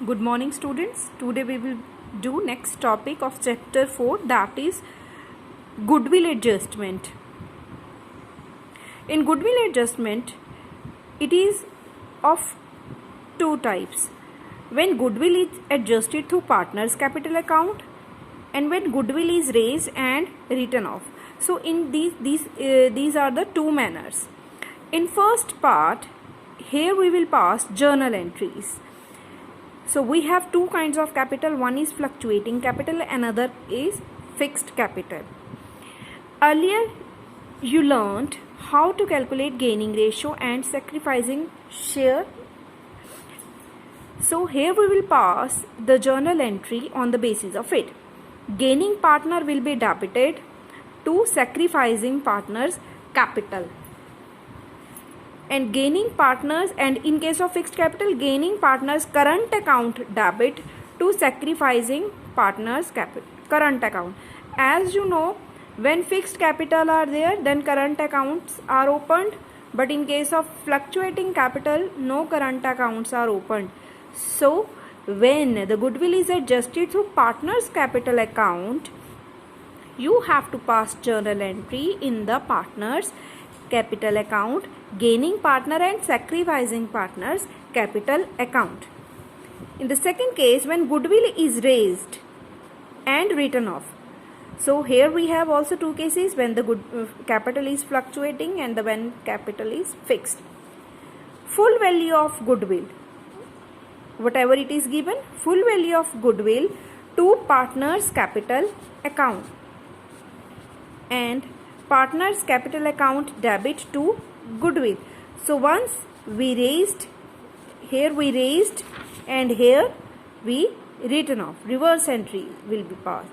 Good morning students. Today we will do next topic of chapter 4, that is goodwill adjustment. In goodwill adjustment, it is of two types. When goodwill is adjusted through partners capital account and when goodwill is raised and written off. So in these are the two manners. In first part, here we will pass journal entries. So we have two kinds of capital. One is fluctuating capital, another is fixed capital. Earlier you learned how to calculate gaining ratio and sacrificing share. So here we will pass the journal entry on the basis of it. Gaining partner will be debited to sacrificing partner's capital. And gaining partners, and in case of fixed capital, gaining partners current account debit to sacrificing partners current account. As you know, when fixed capital are there, then current accounts are opened, but in case of fluctuating capital, no current accounts are opened. So when the goodwill is adjusted through partners capital account, you have to pass journal entry in the partners capital account, gaining partner and sacrificing partners capital account. In the second case, when goodwill is raised and written off. So here we have also two cases, when the capital is fluctuating and when capital is fixed. Full value of goodwill, whatever it is given, full value of goodwill to partners capital account and partners capital account debit to goodwill. So once we raised, here we raised and here we written off, reverse entry will be passed.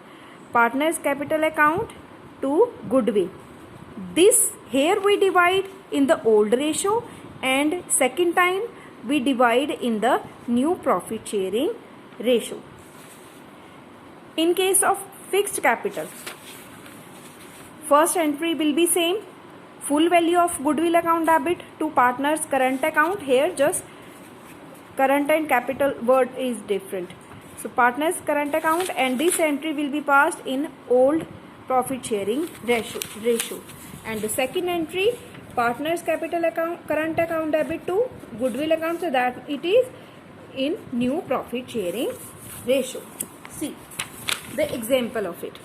Partners capital account to goodwill. This here we divide in the old ratio and second time we divide in the new profit sharing ratio. In case of fixed capital, first entry will be same, full value of goodwill account debit to partners current account. Here just current and capital word is different. So partners current account, and this entry will be passed in old profit sharing ratio. And the second entry, partners capital account current account debit to goodwill account, so that it is in new profit sharing ratio. See the example of it.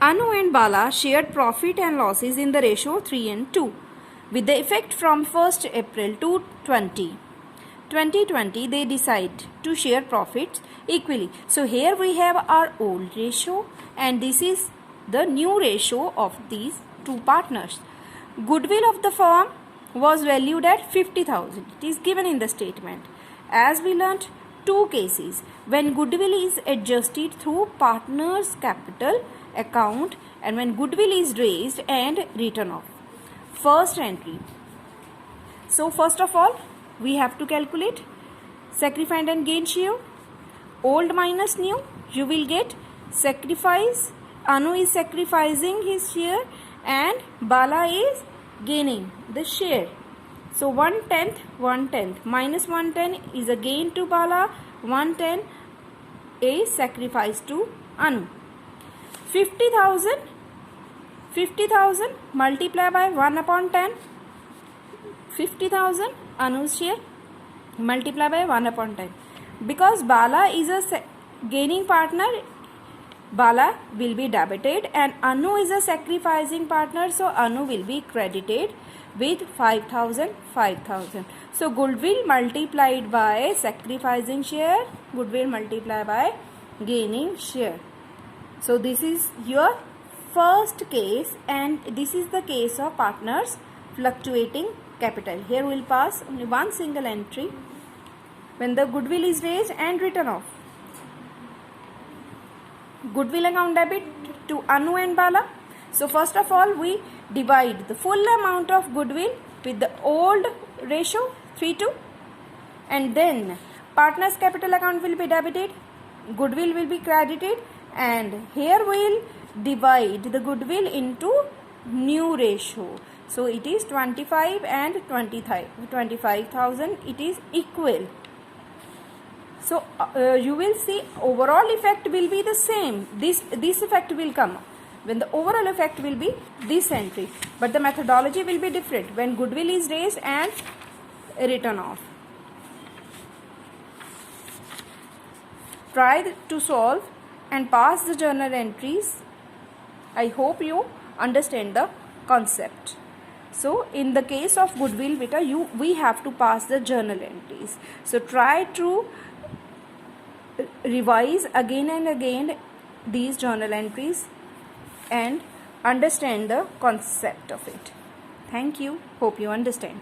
Anu and Bala shared profit and losses in the ratio 3:2 with the effect from 1st April to 2020. They decide to share profits equally. So here we have our old ratio and this is the new ratio of these two partners. Goodwill of the firm was valued at 50,000. It is given in the statement. As we learnt, two cases when goodwill is adjusted through partners capital account and when goodwill is raised and written off. First entry. So first of all, we have to calculate sacrifice and gain share. Old minus new, you will get sacrifice. Anu is sacrificing his share and Bala is gaining the share. So 1/10 minus 1/10 is a gain to Bala, 1/10 is sacrifice to Anu. 50,000 multiply by 1/10. 50,000 Anu's share multiply by 1/10. Because Bala is a gaining partner, Bala will be debited and Anu is a sacrificing partner, so Anu will be credited with 5,000. So goodwill multiplied by sacrificing share, goodwill multiplied by gaining share. So this is your first case and this is the case of partners fluctuating capital. Here we will pass only one single entry when the goodwill is raised and written off. Goodwill account debit to Anu and Bala. So first of all, we divide the full amount of goodwill with the old ratio 3:2 and then partners capital account will be debited, goodwill will be credited, and here we will divide the goodwill into new ratio. So it is 25 and 25,000. It is equal. So you will see overall effect will be the same. This effect will come when the overall effect will be this entry, but the methodology will be different when goodwill is raised and written off. Try to solve and pass the journal entries. I hope you understand the concept. So in the case of goodwill beta, we have to pass the journal entries. So try to revise again and again these journal entries and understand the concept of it. Thank you. Hope you understand.